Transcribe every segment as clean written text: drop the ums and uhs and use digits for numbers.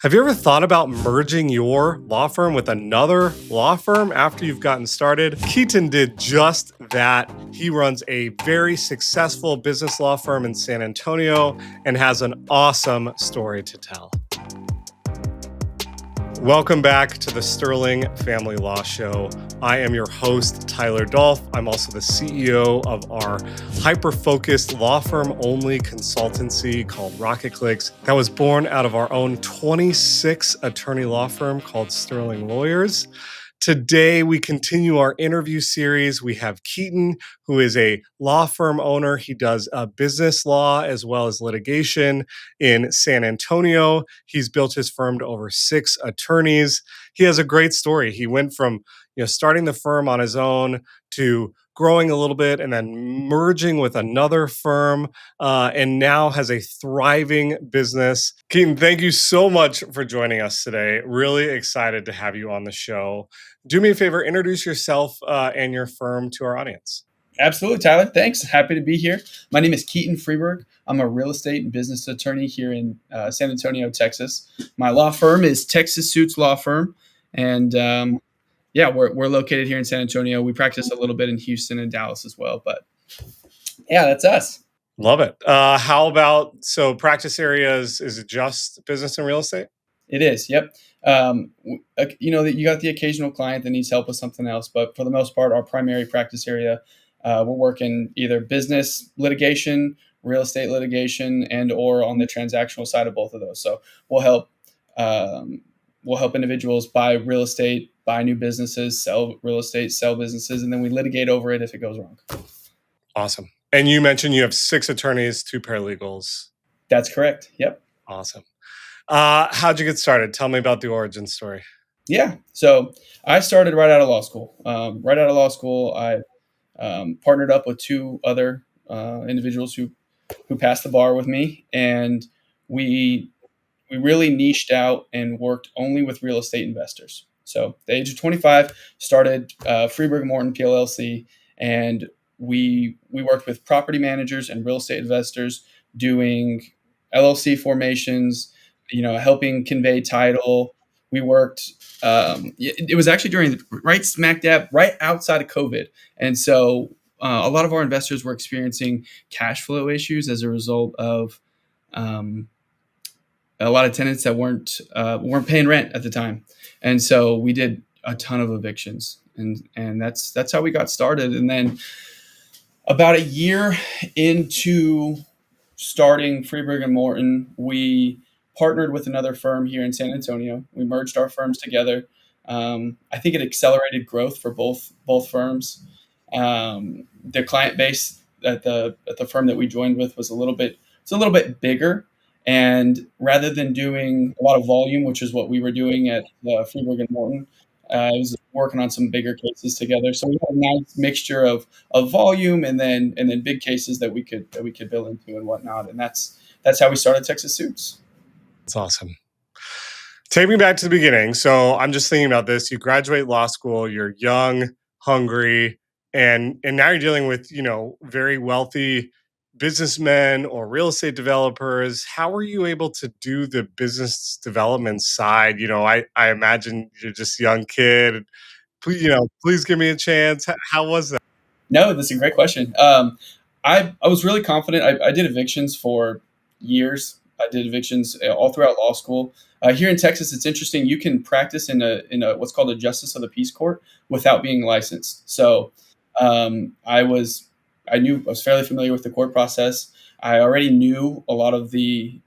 Have you ever thought about merging your law firm with another law firm after you've gotten started? Keaton did just that. He runs a very successful business law firm in San Antonio and has an awesome story to tell. Welcome back to the Sterling Family Law Show. I am your host, Tyler Dolph. I'm also the CEO of our hyper-focused law firm-only consultancy called Rocket Clicks that was born out of our own 26-attorney law firm called Sterling Lawyers. Today, we continue our interview series. We have Keaton, who is a law firm owner. He does business law as well as litigation in San Antonio. He's built his firm to over 6 attorneys. He has a great story. He went from starting the firm on his own to growing a little bit and then merging with another firm, and now has a thriving business. Keaton, thank you so much for joining us today. Really excited to have you on the show. Do me a favor, introduce yourself and your firm to our audience. Absolutely, Tyler. Thanks. Happy to be here. My name is Keaton Frieberg. I'm a real estate and business attorney here in San Antonio, Texas. My law firm is Texas Suits Law Firm. And we're located here in San Antonio. We practice a little bit in Houston and Dallas as well. But yeah, that's us. Love it. How about, practice areas, is it just business and real estate? It is. Yep. You got the occasional client that needs help with something else. But for the most part, our primary practice area, we're working either business litigation, real estate litigation, and or on the transactional side of both of those. So we'll help individuals buy real estate, buy new businesses, sell real estate, sell businesses, and then we litigate over it if it goes wrong. Awesome. And you mentioned you have 6 attorneys, 2 paralegals. That's correct. Yep. Awesome. How'd you get started? Tell me about the origin story. Yeah. So I started right out of law school. I partnered up with 2 other individuals who passed the bar with me, and we really niched out and worked only with real estate investors. So at the age of 25, started Frieberg Morton PLLC, and we worked with property managers and real estate investors doing LLC formations, helping convey title. We worked. It was actually during right smack dab, right outside of COVID, and so a lot of our investors were experiencing cash flow issues as a result of a lot of tenants that weren't paying rent at the time, and so we did a ton of evictions, and that's how we got started. And then about a year into starting Frieberg and Morton, we partnered with another firm here in San Antonio. We merged our firms together. I think it accelerated growth for both firms. The client base at the firm that we joined with was a little bit bigger, and rather than doing a lot of volume, which is what we were doing at Frieberg and Morton, I was working on some bigger cases together. So we had a nice mixture of volume and then big cases that we could bill into and whatnot. And that's how we started Texas Suits. That's awesome. Take me back to the beginning. So I'm just thinking about this. You graduate law school, you're young, hungry, and now you're dealing with, very wealthy businessmen or real estate developers. How were you able to do the business development side? I imagine you're just a young kid. Please give me a chance. How was that? No, that's a great question. I was really confident. I did evictions for years. I did evictions all throughout law school. Here in Texas, it's interesting. You can practice in a what's called a justice of the peace court without being licensed. So I was fairly familiar with the court process. I already knew a lot of the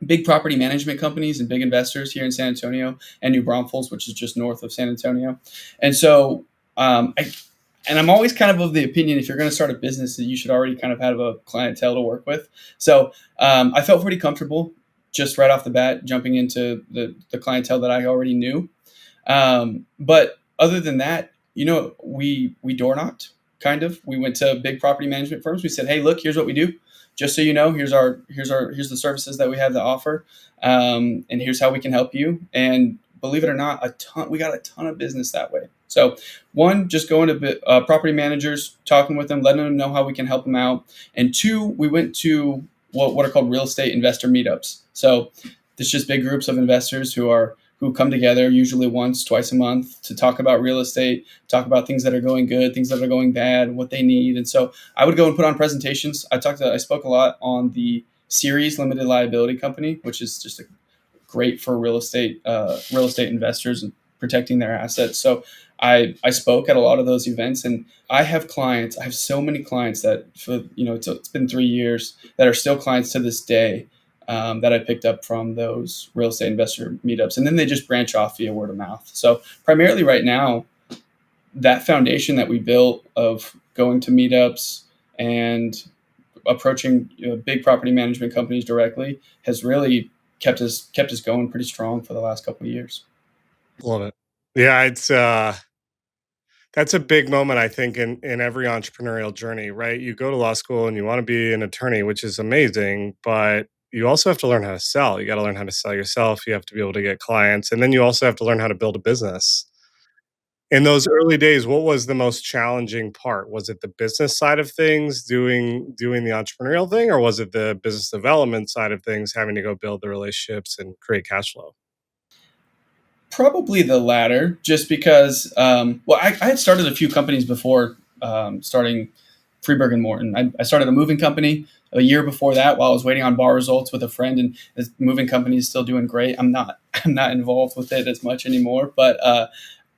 big property management companies and big investors here in San Antonio and New Braunfels, which is just north of San Antonio. And so I'm always kind of the opinion, if you're going to start a business, that you should already kind of have a clientele to work with. So I felt pretty comfortable just right off the bat jumping into the clientele that I already knew. But other than that, we door knocked. Kind of. We went to big property management firms. We said, "Hey, look, here's what we do. Just so you know, here's the services that we have to offer, and here's how we can help you." And believe it or not, we got a ton of business that way. So one, just going to property managers, talking with them, letting them know how we can help them out. And 2, we went to what are called real estate investor meetups. So It's just big groups of investors who come together usually once, twice a month to talk about real estate, talk about things that are going good, things that are going bad, what they need. And so I would go and put on presentations. I spoke a lot on the Series Limited Liability Company, which is just great for real estate investors and protecting their assets. So I spoke at a lot of those events, and I have clients. I have so many clients that for it's been 3 years that are still clients to this day, that I picked up from those real estate investor meetups, and then they just branch off via word of mouth. So primarily right now, that foundation that we built of going to meetups and approaching big property management companies directly has really kept us going pretty strong for the last couple of years. Love it. Yeah, it's that's a big moment, I think, in every entrepreneurial journey, right? You go to law school and you want to be an attorney, which is amazing, but you also have to learn how to sell. You got to learn how to sell yourself. You have to be able to get clients, and then you also have to learn how to build a business. In those early days, what was the most challenging part? Was it the business side of things, doing the entrepreneurial thing, or was it the business development side of things, having to go build the relationships and create cash flow? Probably the latter, just because. I had started a few companies before starting Freeberg and Morton. I started a moving company a year before that while I was waiting on bar results with a friend, and the moving company is still doing great. I'm not I'm not involved with it as much anymore, but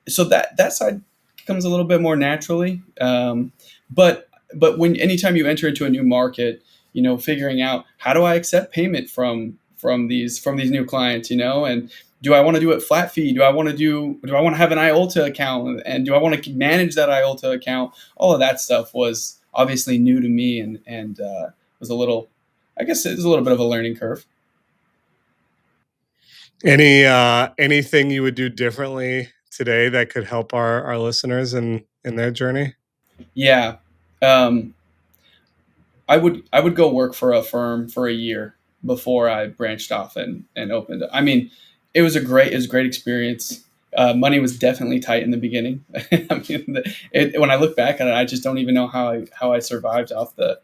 so that side comes a little bit more naturally. But when anytime you enter into a new market, figuring out how do I accept payment from these new clients, and do I want to do it flat fee? Do I want to have an IOLTA account, and do I want to manage that IOLTA account? All of that stuff was obviously new to me, and was a little, I guess it was a little bit of a learning curve. Anything you would do differently today that could help our listeners in their journey? Yeah. Um, I would go work for a firm for a year before I branched off and opened. I mean, it was a great experience. Money was definitely tight in the beginning. I mean, when I look back at it, I just don't even know how I survived off the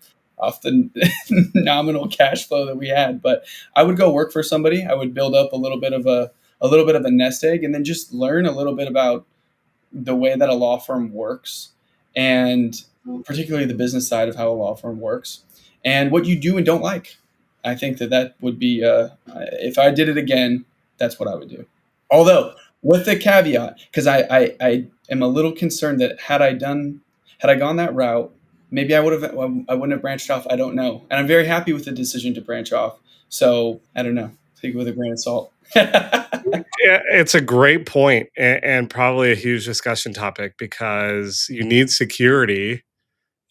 nominal cash flow that we had. But I would go work for somebody. I would build up a little bit of a nest egg, and then just learn a little bit about the way that a law firm works, and particularly the business side of how a law firm works, and what you do and don't like. I think that would be, if I did it again, that's what I would do. Although, with the caveat, because I am a little concerned that had I gone that route, maybe I wouldn't have branched off. I don't know, and I'm very happy with the decision to branch off. So I don't know. Take it with a grain of salt. Yeah, it's a great point, and probably a huge discussion topic because you need security,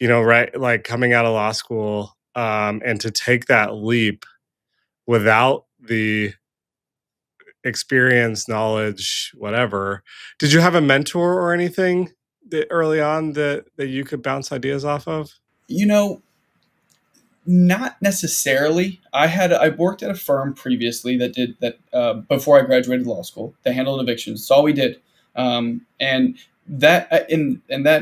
right? Like coming out of law school, and to take that leap without the experience, knowledge, whatever. Did you have a mentor or anything that early on that you could bounce ideas off of? you know, Not necessarily. I worked at a firm previously that did that before I graduated law school. They handled evictions. That's all we did, and that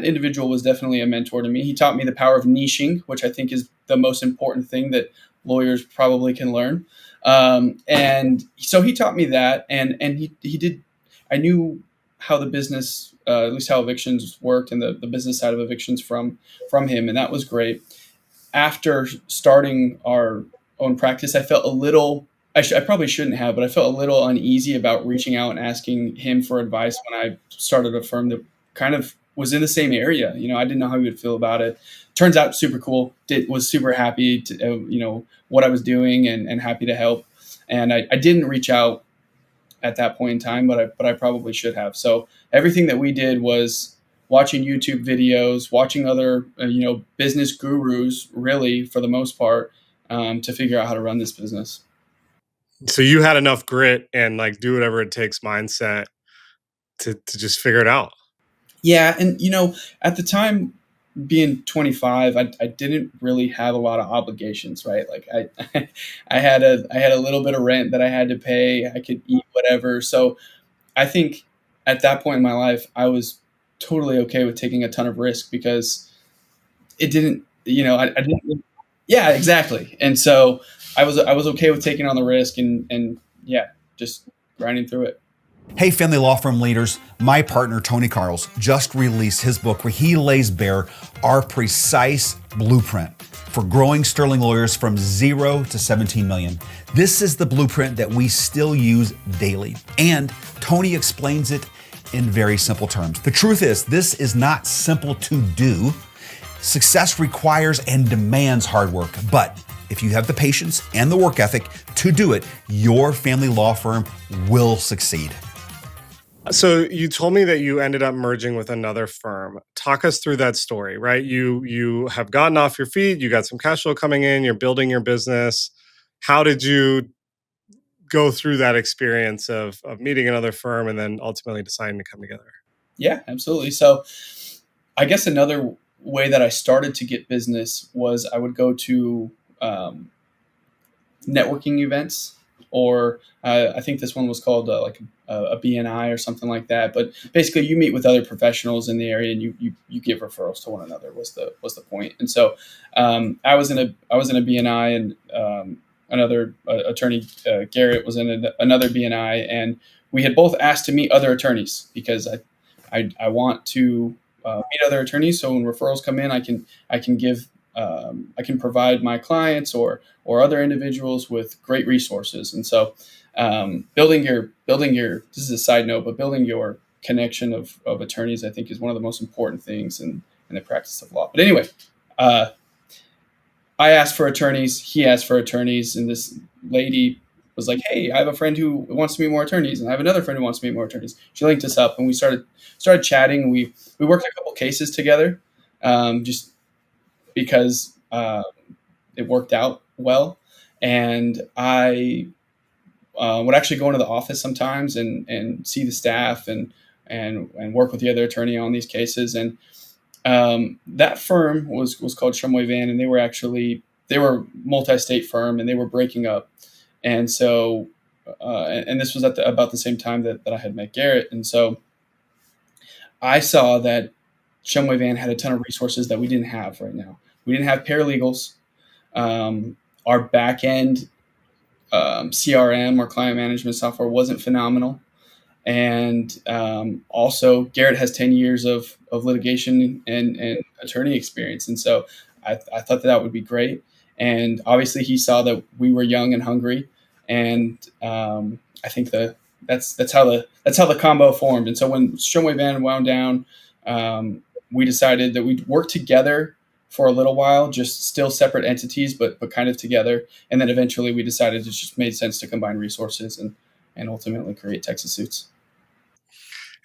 individual was definitely a mentor to me. He taught me the power of niching, which I think is the most important thing that lawyers probably can learn. And so he taught me that, and he did. I knew how the business, at least how evictions worked, and the business side of evictions from him, and that was great. After starting our own practice, I felt a little. I probably shouldn't have, but I felt a little uneasy about reaching out and asking him for advice when I started a firm that kind of was in the same area. I didn't know how he would feel about it. Turns out super cool. Was super happy to what I was doing, and happy to help. And I didn't reach out at that point in time, but I probably should have. So everything that we did was watching YouTube videos, watching other business gurus, really for the most part, to figure out how to run this business. So you had enough grit and like do whatever it takes mindset to just figure it out. Yeah, and at the time, being 25, I didn't really have a lot of obligations, right? Like I had a little bit of rent that I had to pay. I could eat whatever. So I think at that point in my life, I was totally okay with taking a ton of risk because it didn't, I didn't. Yeah, exactly. And so I was okay with taking on the risk, and yeah, just grinding through it. Hey, family law firm leaders, my partner, Tony Carls, just released his book where he lays bare our precise blueprint for growing Sterling lawyers from 0 to 17 million. This is the blueprint that we still use daily. And Tony explains it in very simple terms. The truth is, this is not simple to do. Success requires and demands hard work, but if you have the patience and the work ethic to do it, your family law firm will succeed. So you told me that you ended up merging with another firm. Talk us through that story, right? You have gotten off your feet, you got some cash flow coming in, you're building your business. How did you go through that experience of meeting another firm and then ultimately deciding to come together? Yeah, absolutely. So I guess another way that I started to get business was I would go to networking events, or I think this one was called like a BNI or something like that. But basically, you meet with other professionals in the area and you give referrals to one another. Was the point? And so I was in a BNI, and another attorney, Garrett, was in another BNI, and we had both asked to meet other attorneys because I want to meet other attorneys. So when referrals come in, I can give I can provide my clients or other individuals with great resources. And so building your this is a side note, but building your connection of attorneys, I think, is one of the most important things in the practice of law. But anyway, I asked for attorneys, he asked for attorneys, and this lady was like, "Hey, I have a friend who wants to meet more attorneys, and I have another friend who wants to meet more attorneys." She linked us up, and we started chatting. And we worked a couple cases together, just because it worked out well. And I would actually go into the office sometimes and see the staff and work with the other attorney on these cases. And that firm was called Shumway Van, and they were multi-state firm, and they were breaking up. And so, and this was at about the same time that I had met Garrett. And so I saw that Shumway Van had a ton of resources that we didn't have right now. We didn't have paralegals. Our back end CRM, or client management software, wasn't phenomenal. And also, Garrett has 10 years of litigation and attorney experience. And so I thought that would be great. And obviously, he saw that we were young and hungry. And I think that's how the combo formed. And so when Shumway Van wound down, we decided that we'd work together for a little while, just still separate entities, but kind of together. And then eventually we decided it just made sense to combine resources and ultimately create Texas Suits.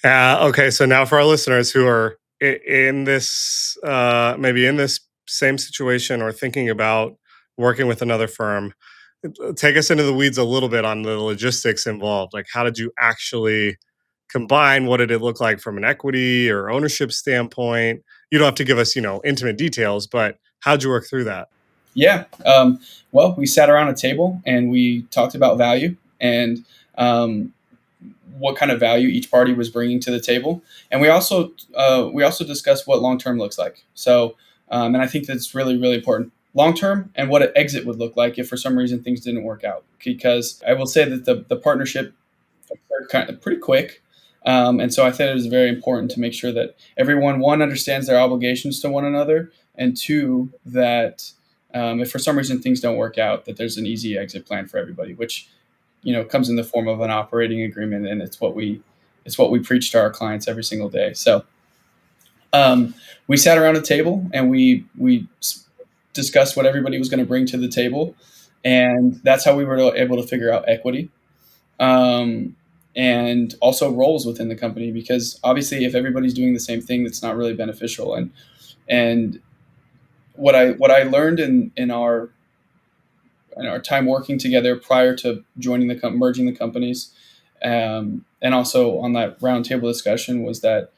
Okay, so now for our listeners who are in this, maybe in this same situation or thinking about working with another firm, take us into the weeds a little bit on the logistics involved. Like, how did you actually combine? What did it look like from an equity or ownership standpoint? You don't have to give us, intimate details, but how'd you work through that? Yeah. Well, we sat around a table and we talked about value and what kind of value each party was bringing to the table. And we also discussed what long-term looks like. So, and I think that's really, really important. Long-term, and what an exit would look like if for some reason things didn't work out. Because I will say that the partnership occurred kind of pretty quick. And so I thought it was very important to make sure that everyone, one, understands their obligations to one another, and two, that if for some reason things don't work out, that there's an easy exit plan for everybody, which comes in the form of an operating agreement, and it's what we preach to our clients every single day. So we sat around a table and we discussed what everybody was going to bring to the table, and that's how we were able to figure out equity. And also roles within the company, because obviously if everybody's doing the same thing, that's not really beneficial. And what I learned in our time working together prior to joining merging the companies, and also on that roundtable discussion, was that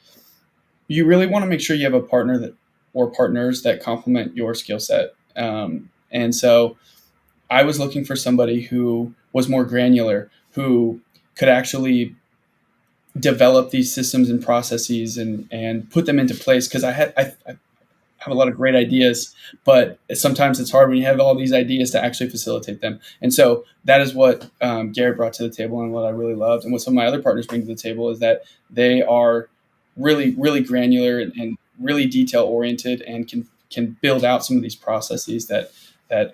you really want to make sure you have a partner or partners that complement your skill set. And so I was looking for somebody who was more granular, who could actually develop these systems and processes and put them into place. Because I have a lot of great ideas, but sometimes it's hard when you have all these ideas to actually facilitate them. And so that is what Garrett brought to the table, and what I really loved, and what some of my other partners bring to the table is that they are really, really granular and really detail oriented, and can build out some of these processes that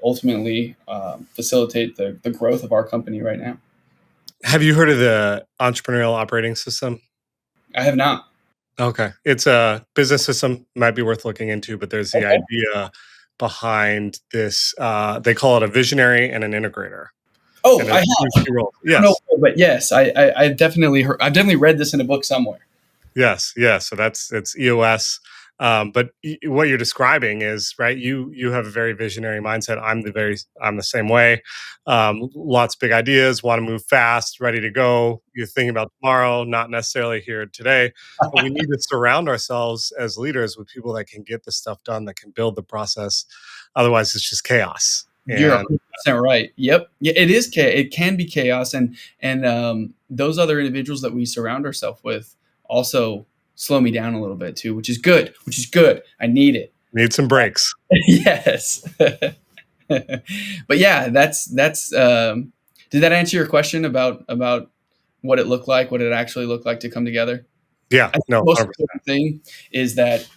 ultimately facilitate the growth of our company right now. Have you heard of the entrepreneurial operating system? I have not. Okay. It's a business system, might be worth looking into, but there's the Okay. idea behind this. They call it a visionary and an integrator. Oh, And I there's have. two roles. I don't know, Yes. but yes, I've definitely heard. I've definitely read this in a book somewhere. Yes. Yes. So it's EOS. But what you're describing is right. You have a very visionary mindset. I'm the same way. Lots of big ideas, want to move fast, ready to go. You're thinking about tomorrow, not necessarily here today. But we need to surround ourselves as leaders with people that can get the stuff done, that can build the process. Otherwise, it's just chaos. You're And 100% right. Yep. Yeah, it is. It can be chaos, and those other individuals that we surround ourselves with also slow me down a little bit too, which is good. Which is good. I need it. need some breaks. Yes. But yeah, that's. Did that answer your question about what it looked like, what it actually looked like to come together? Yeah. I think No. the most 100%. important thing is that,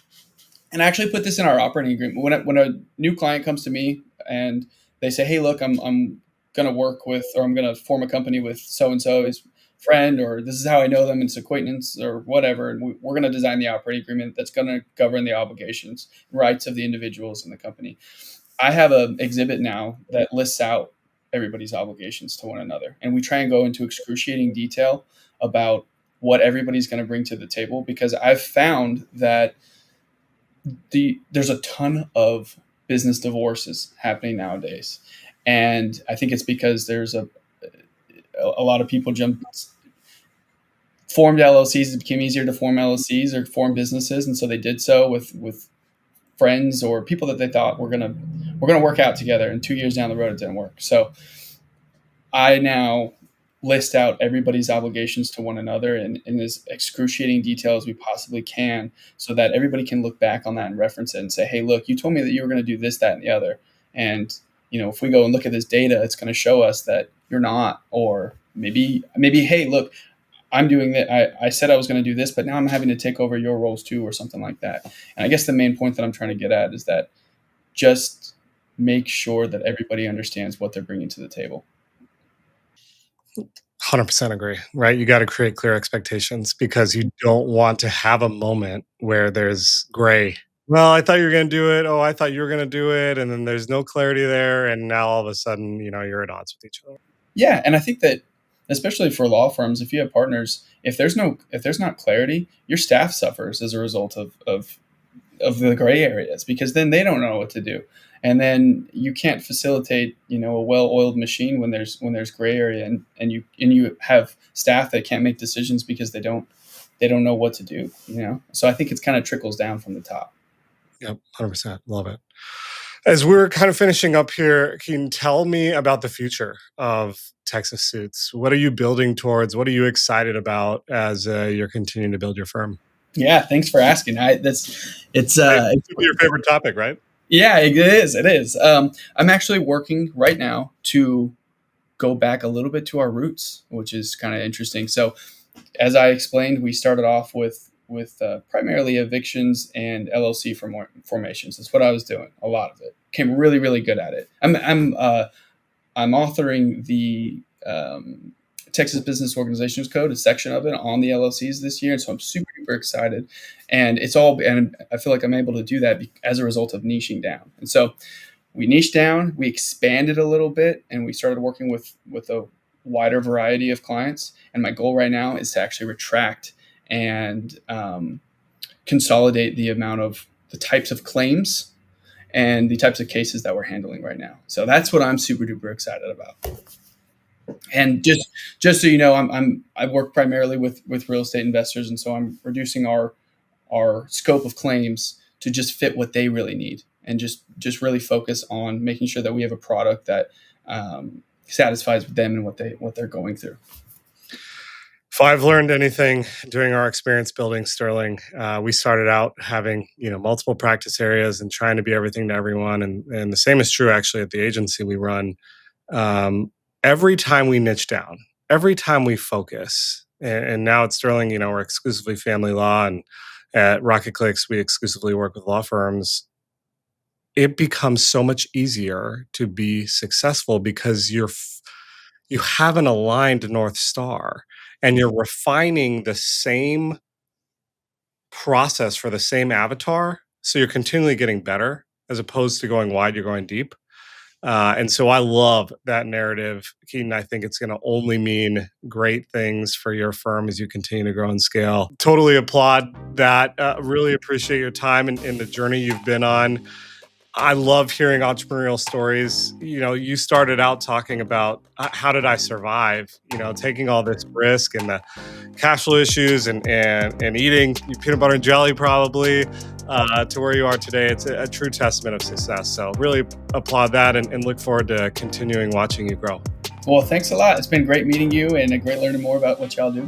and I actually put this in our operating agreement. When a new client comes to me and they say, "Hey, look, I'm going to work with, or I'm going to form a company with so and so, his friend, or this is how I know them, it's acquaintance, or whatever," and we're going to design the operating agreement that's going to govern the obligations, rights of the individuals in the company. I have an exhibit now that lists out everybody's obligations to one another, and we try and go into excruciating detail about what everybody's going to bring to the table, because I've found that there's a ton of business divorces happening nowadays, and I think it's because there's a lot of people formed LLCs. It became easier to form LLCs or form businesses, and so they did so with friends or people that they thought we're gonna work out together. And 2 years down the road, it didn't work. So I now list out everybody's obligations to one another in as excruciating detail as we possibly can, so that everybody can look back on that and reference it and say, "Hey, look, you told me that you were going to do this, that, and the other. And if we go and look at this data, it's going to show us that you're not." Or maybe, "Hey, look, I'm doing that. I said I was going to do this, but now I'm having to take over your roles too," or something like that. And I guess the main point that I'm trying to get at is that just make sure that everybody understands what they're bringing to the table. 100% agree, right? You got to create clear expectations, because you don't want to have a moment where there's gray. Well, I thought you were going to do it. Oh, I thought you were going to do it. And then there's no clarity there. And now all of a sudden, you're at odds with each other. Yeah, and I think that especially for law firms, if you have partners, if there's not clarity, your staff suffers as a result of the gray areas, because then they don't know what to do, and then you can't facilitate a well-oiled machine when there's gray area, and you have staff that can't make decisions because they don't know what to do. So I think it's kind of trickles down from the top. Yep, 100%. Love it. As we're kind of finishing up here, can you tell me about the future of Texas Suits? What are you building towards? What are you excited about as you're continuing to build your firm? Yeah, thanks for asking. It's It could be your favorite topic, right? Yeah, it is. It is. I'm actually working right now to go back a little bit to our roots, which is kind of interesting. So, as I explained, we started off with primarily evictions and LLC formations. That's what I was doing. A lot of it. Became really, really good at it. I'm authoring the Texas Business Organizations Code, a section of it on the LLCs this year, and so I'm super duper excited. And I feel like I'm able to do that as a result of niching down. And so we niched down, we expanded a little bit, and we started working with a wider variety of clients. And my goal right now is to actually retract and consolidate the types of claims and the types of cases that we're handling right now. So that's what I'm super duper excited about. And just so you know, I work primarily with real estate investors, and so I'm reducing our scope of claims to just fit what they really need, and just really focus on making sure that we have a product that satisfies them and what they're going through. I've learned anything during our experience building Sterling, we started out having multiple practice areas and trying to be everything to everyone, and the same is true actually at the agency we run. Every time we niche down, every time we focus, and now at Sterling, we're exclusively family law, and at Rocket Clicks we exclusively work with law firms. It becomes so much easier to be successful because you have an aligned North Star and you're refining the same process for the same avatar. So you're continually getting better as opposed to going wide, you're going deep. And so I love that narrative, Keaton. I think it's going to only mean great things for your firm as you continue to grow and scale. Totally applaud that. Really appreciate your time and the journey you've been on. I love hearing entrepreneurial stories. You started out talking about how did I survive, taking all this risk and the cash flow issues and eating peanut butter and jelly probably to where you are today. It's a true testament of success. So really applaud that and look forward to continuing watching you grow. Well, thanks a lot. It's been great meeting you and great learning more about what y'all do.